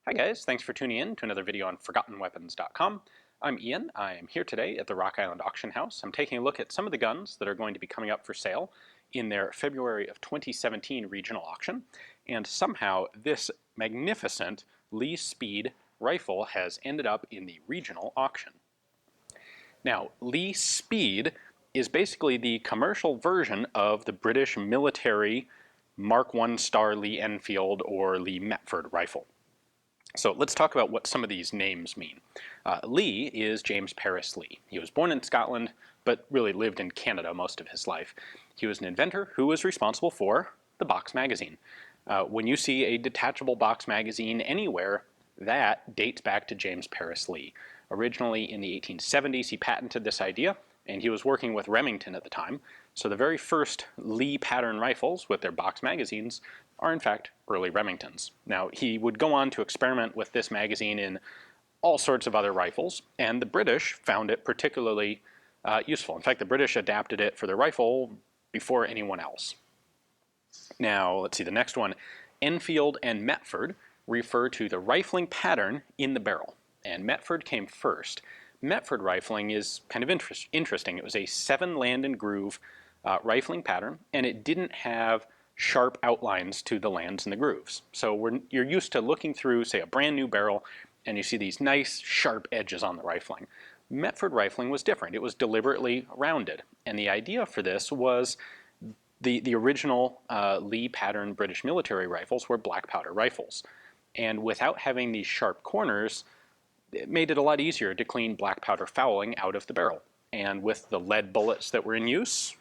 Hi guys, thanks for tuning in to another video on ForgottenWeapons.com. I'm Ian. I am here today at the Rock Island Auction House. I'm taking a look at some of the guns that are going to be coming up for sale in their February of 2017 regional auction. And somehow this magnificent Lee Speed rifle has ended up in the regional auction. Now, Lee Speed is basically the commercial version of the British military Mark I Star Lee-Enfield or Lee-Metford rifle. So let's talk about what some of these names mean. Lee is James Paris Lee. He was born in Scotland, but really lived in Canada most of his life. He was an inventor who was responsible for the box magazine. When you see a detachable box magazine anywhere, that dates back to James Paris Lee. Originally in the 1870s, he patented this idea, and he was working with Remington at the time. So the very first Lee pattern rifles with their box magazines are in fact early Remingtons. Now, he would go on to experiment with this magazine in all sorts of other rifles, and the British found it particularly useful. In fact, the British adapted it for their rifle before anyone else. Now, let's see, the next one. Enfield and Metford refer to the rifling pattern in the barrel, and Metford came first. Metford rifling is kind of interesting. It was a 7 land and groove rifling pattern, and it didn't have sharp outlines to the lands and the grooves. So you're used to looking through, say, a brand new barrel, and you see these nice sharp edges on the rifling. Metford rifling was different. It was deliberately rounded, and the idea for this was the original Lee pattern British military rifles were black powder rifles, and without having these sharp corners, it made it a lot easier to clean black powder fouling out of the barrel. And with the lead bullets that were in use,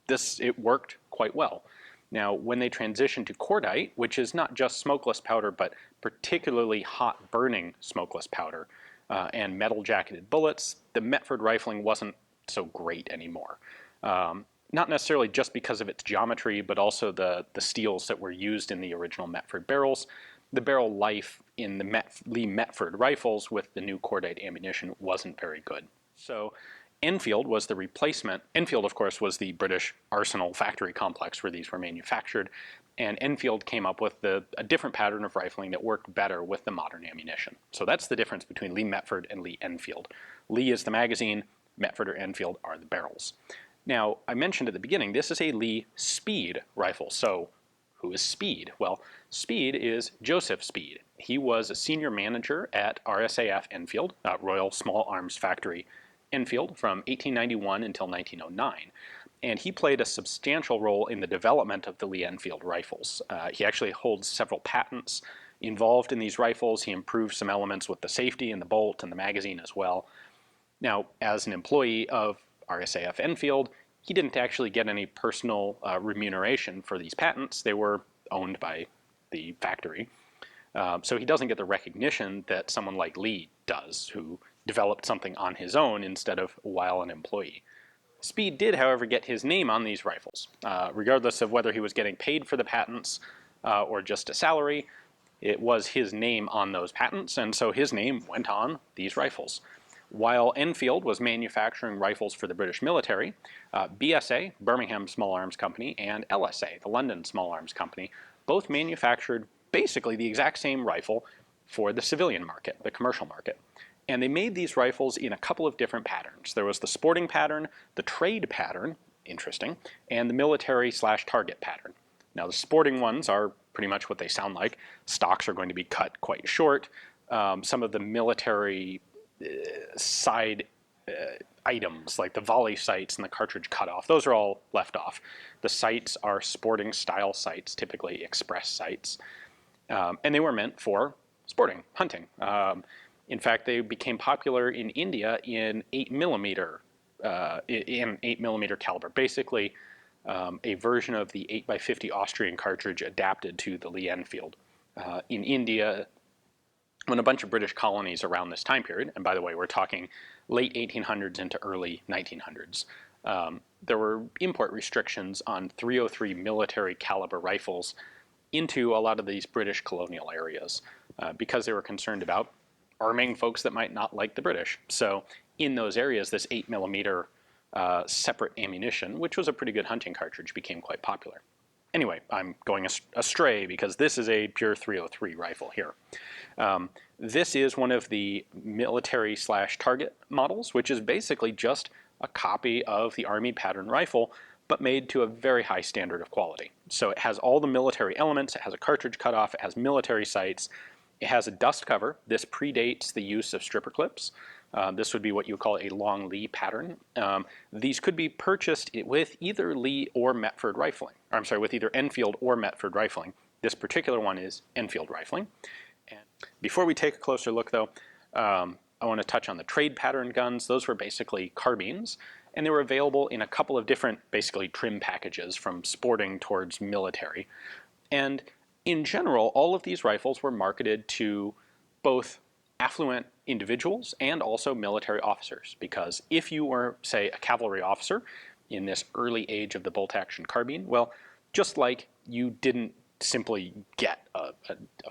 it worked quite well. Now, when they transitioned to cordite, which is not just smokeless powder, but particularly hot burning smokeless powder, and metal jacketed bullets, the Metford rifling wasn't so great anymore. Not necessarily just because of its geometry, but also the steels that were used in the original Metford barrels. The barrel life in the Lee-Metford rifles with the new cordite ammunition wasn't very good. So Enfield was the replacement. Enfield, of course, was the British arsenal factory complex where these were manufactured, and Enfield came up with a different pattern of rifling that worked better with the modern ammunition. So that's the difference between Lee-Metford and Lee-Enfield. Lee is the magazine, Metford or Enfield are the barrels. Now, I mentioned at the beginning, this is a Lee Speed rifle. So who is Speed? Well, Speed is Joseph Speed. He was a senior manager at RSAF Enfield, Royal Small Arms Factory Enfield, from 1891 until 1909. And he played a substantial role in the development of the Lee-Enfield rifles. He actually holds several patents involved in these rifles. He improved some elements with the safety and the bolt and the magazine as well. Now, as an employee of RSAF Enfield, he didn't actually get any personal remuneration for these patents. They were owned by the factory. So he doesn't get the recognition that someone like Lee does, who developed something on his own instead of while an employee. Speed did, however, get his name on these rifles. Regardless of whether he was getting paid for the patents or just a salary, it was his name on those patents, and so his name went on these rifles. While Enfield was manufacturing rifles for the British military, BSA, Birmingham Small Arms Company, and LSA, the London Small Arms Company, both manufactured basically the exact same rifle for the civilian market, the commercial market. And they made these rifles in a couple of different patterns. There was the sporting pattern, the trade pattern, interesting, and the military/target pattern. Now, the sporting ones are pretty much what they sound like. Stocks are going to be cut quite short. Some of the military side items like the volley sights and the cartridge cutoff, those are all left off. The sights are sporting style sights, typically express sights, and they were meant for sporting, hunting. In fact, they became popular in India in 8mm caliber, basically a version of the 8x50 Austrian cartridge adapted to the Lee-Enfield. In India, when a bunch of British colonies around this time period, and by the way, we're talking late 1800s into early 1900s, there were import restrictions on .303 military caliber rifles into a lot of these British colonial areas because they were concerned about arming folks that might not like the British. So in those areas, this 8mm separate ammunition, which was a pretty good hunting cartridge, became quite popular. Anyway, I'm going astray because this is a pure 303 rifle here. This is one of the military/target models, which is basically just a copy of the Army pattern rifle, but made to a very high standard of quality. So it has all the military elements, it has a cartridge cutoff, it has military sights, it has a dust cover. This predates the use of stripper clips. This would be what you would call a long Lee pattern. These could be purchased with either Lee or Metford Rifling. Or, I'm sorry, with either Enfield or Metford Rifling. This particular one is Enfield Rifling. And before we take a closer look though, I want to touch on the trade pattern guns. Those were basically carbines, and they were available in a couple of different basically trim packages from sporting towards military. And in general, all of these rifles were marketed to both affluent individuals and also military officers, because if you were, say, a cavalry officer in this early age of the bolt-action carbine, well, just like you didn't simply get a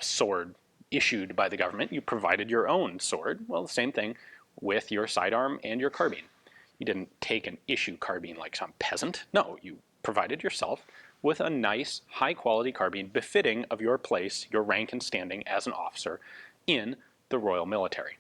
sword issued by the government, you provided your own sword. Well, the same thing with your sidearm and your carbine. You didn't take an issue carbine like some peasant. No, you provided yourself with a nice, high-quality carbine befitting of your place, your rank and standing as an officer in the Royal Military.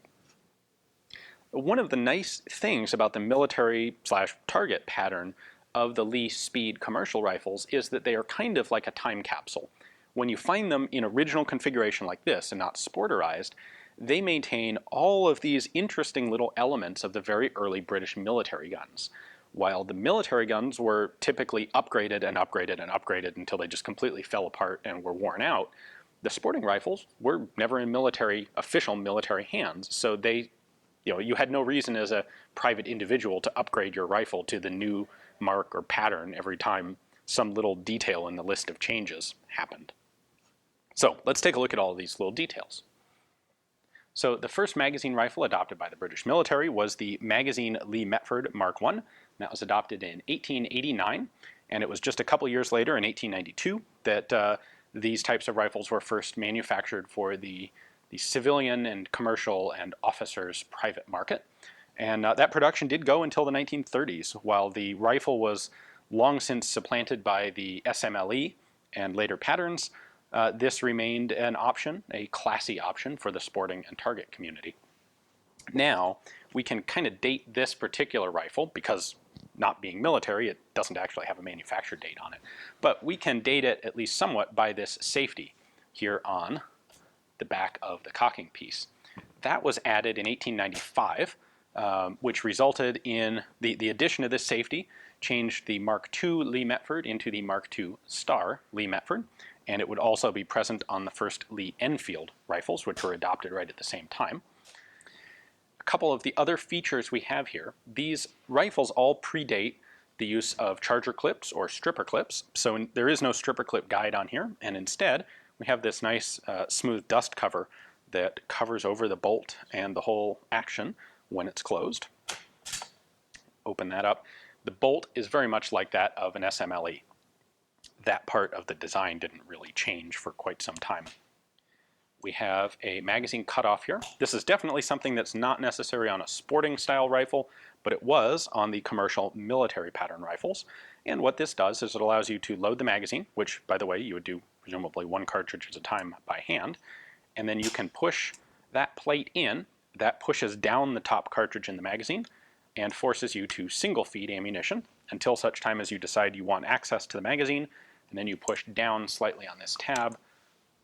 One of the nice things about the military/target pattern of the Lee Speed commercial rifles is that they are kind of like a time capsule. When you find them in original configuration like this and not sporterized, they maintain all of these interesting little elements of the very early British military guns. While the military guns were typically upgraded and upgraded and upgraded until they just completely fell apart and were worn out, the sporting rifles were never in official military hands, so you had no reason as a private individual to upgrade your rifle to the new mark or pattern every time some little detail in the list of changes happened. So let's take a look at all of these little details. So the first magazine rifle adopted by the British military was the magazine Lee-Metford MkI. That was adopted in 1889, and it was just a couple years later in 1892 that these types of rifles were first manufactured for the civilian and commercial and officers' private market. And that production did go until the 1930s, while the rifle was long since supplanted by the SMLE and later patterns. This remained an option, a classy option for the sporting and target community. Now, we can kind of date this particular rifle, because not being military, it doesn't actually have a manufacture date on it. But we can date it at least somewhat by this safety here on the back of the cocking piece. That was added in 1895, which resulted in the addition of this safety changed the Mark II Lee-Metford into the Mark II Star Lee-Metford, and it would also be present on the first Lee-Enfield rifles, which were adopted right at the same time. A couple of the other features we have here, these rifles all predate the use of charger clips or stripper clips, so there is no stripper clip guide on here, and instead we have this nice smooth dust cover that covers over the bolt and the whole action when it's closed. Open that up. The bolt is very much like that of an SMLE. That part of the design didn't really change for quite some time. We have a magazine cutoff here. This is definitely something that's not necessary on a sporting style rifle, but it was on the commercial military pattern rifles. And what this does is it allows you to load the magazine, which, by the way, you would do presumably one cartridge at a time by hand, and then you can push that plate in. That pushes down the top cartridge in the magazine and forces you to single feed ammunition until such time as you decide you want access to the magazine, and then you push down slightly on this tab,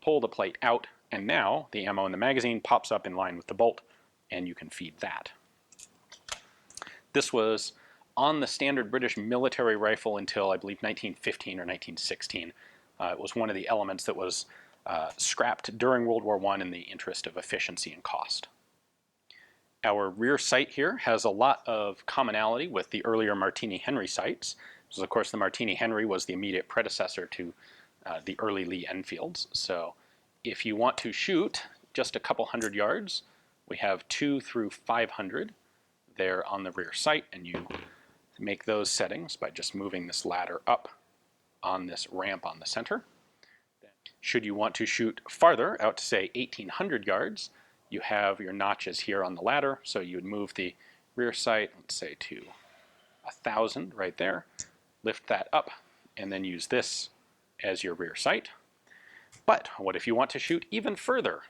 pull the plate out, and now the ammo in the magazine pops up in line with the bolt, and you can feed that. This was on the standard British military rifle until, I believe, 1915 or 1916. It was one of the elements that was scrapped during World War I in the interest of efficiency and cost. Our rear sight here has a lot of commonality with the earlier Martini Henry sights. So, of course, the Martini Henry was the immediate predecessor to the early Lee-Enfields. So if you want to shoot just a couple hundred yards, we have 2 through 500 there on the rear sight, and you make those settings by just moving this ladder up on this ramp on the center. Should you want to shoot farther, out to say 1,800 yards, you have your notches here on the ladder, so you would move the rear sight, let's say to 1,000 right there, lift that up, and then use this as your rear sight. But what if you want to shoot even further?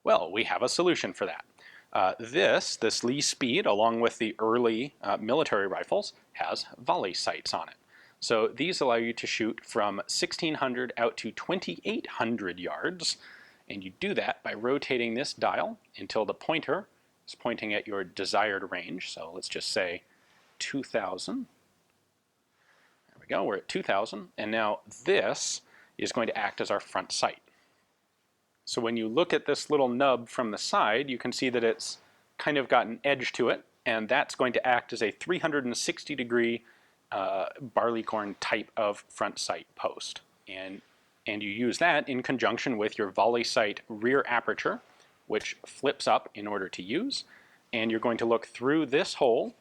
Well, we have a solution for that. This Lee Speed, along with the early military rifles, has Volley Sights on it. So these allow you to shoot from 1,600 out to 2,800 yards, and you do that by rotating this dial until the pointer is pointing at your desired range. So let's just say 2,000. There we go, we're at 2,000, and now this is going to act as our front sight. So when you look at this little nub from the side, you can see that it's kind of got an edge to it, and that's going to act as a 360-degree barleycorn type of front sight post. And you use that in conjunction with your Volley Sight rear aperture, which flips up in order to use. And you're going to look through this hole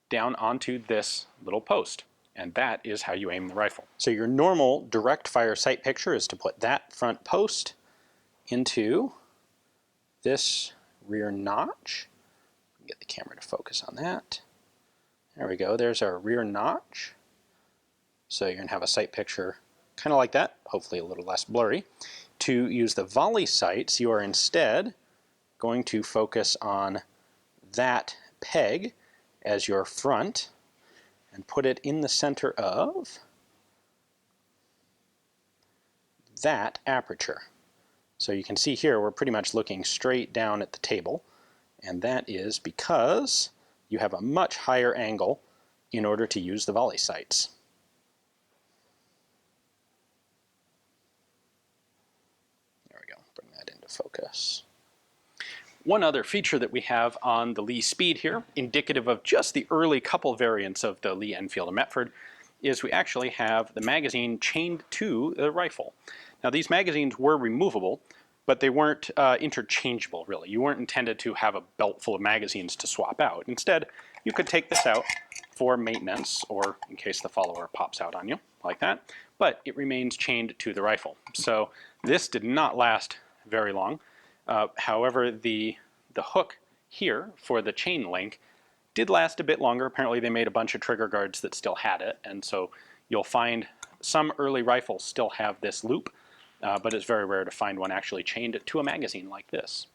down onto this little post. And that is how you aim the rifle. So your normal direct fire sight picture is to put that front post into this rear notch. Get the camera to focus on that. There we go, there's our rear notch. So you're gonna have a sight picture kind of like that, hopefully a little less blurry. To use the Volley Sights, you are instead going to focus on that peg as your front and put it in the center of that aperture. So you can see here we're pretty much looking straight down at the table, and that is because you have a much higher angle in order to use the Volley Sights. There we go, bring that into focus. One other feature that we have on the Lee Speed here, indicative of just the early couple variants of the Lee-Enfield Metford, is we actually have the magazine chained to the rifle. Now these magazines were removable, but they weren't interchangeable really. You weren't intended to have a belt full of magazines to swap out. Instead, you could take this out for maintenance or in case the follower pops out on you, like that, but it remains chained to the rifle. So this did not last very long. However, the hook here for the chain link did last a bit longer. Apparently they made a bunch of trigger guards that still had it, and so you'll find some early rifles still have this loop, but it's very rare to find one actually chained to a magazine like this.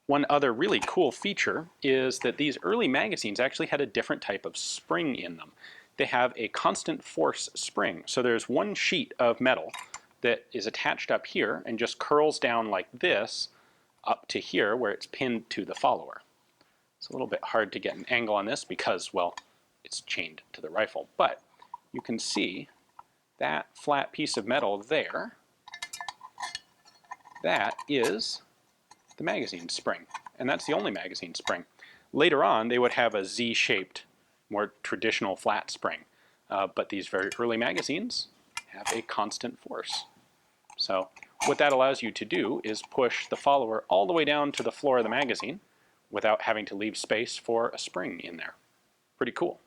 One other really cool feature is that these early magazines actually had a different type of spring in them. They have a constant force spring, so there's one sheet of metal that is attached up here and just curls down like this up to here where it's pinned to the follower. It's a little bit hard to get an angle on this because, well, it's chained to the rifle, but you can see that flat piece of metal there, that is the magazine spring, and that's the only magazine spring. Later on they would have a Z-shaped, more traditional flat spring, but these very early magazines have a constant force. So what that allows you to do is push the follower all the way down to the floor of the magazine without having to leave space for a spring in there. Pretty cool.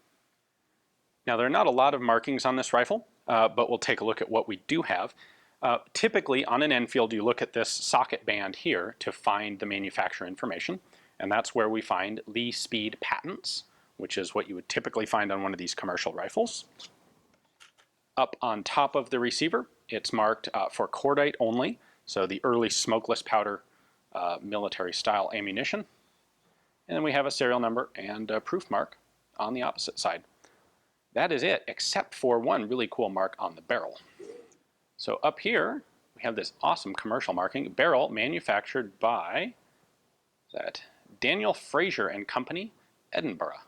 Now there are not a lot of markings on this rifle, but we'll take a look at what we do have. Typically on an Enfield you look at this socket band here to find the manufacturer information, and that's where we find Lee Speed patents, which is what you would typically find on one of these commercial rifles. Up on top of the receiver, it's marked for cordite only, so the early smokeless powder military style ammunition. And then we have a serial number and a proof mark on the opposite side. That is it, except for one really cool mark on the barrel. So up here, we have this awesome commercial marking, barrel manufactured by Daniel Fraser and Company, Edinburgh.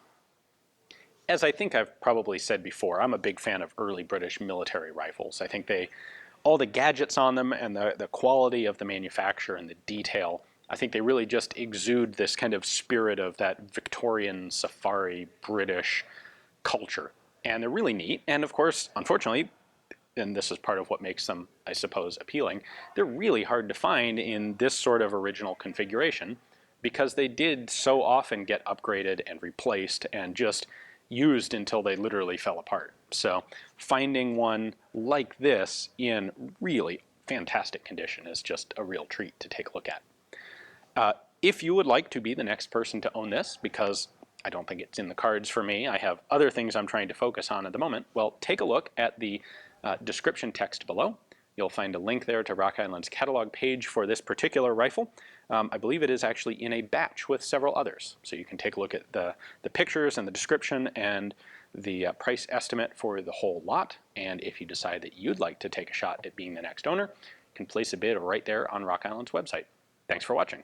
As I think I've probably said before, I'm a big fan of early British military rifles. I think all the gadgets on them and the quality of the manufacture and the detail, I think they really just exude this kind of spirit of that Victorian safari British culture. And they're really neat. And of course, unfortunately, and this is part of what makes them, I suppose, appealing, they're really hard to find in this sort of original configuration because they did so often get upgraded and replaced and just used until they literally fell apart. So finding one like this in really fantastic condition is just a real treat to take a look at. If you would like to be the next person to own this, because I don't think it's in the cards for me. I have other things I'm trying to focus on at the moment. Well, take a look at the description text below. You'll find a link there to Rock Island's catalog page for this particular rifle. I believe it is actually in a batch with several others. So you can take a look at the pictures and the description and the price estimate for the whole lot. And if you decide that you'd like to take a shot at being the next owner, you can place a bid right there on Rock Island's website. Thanks for watching.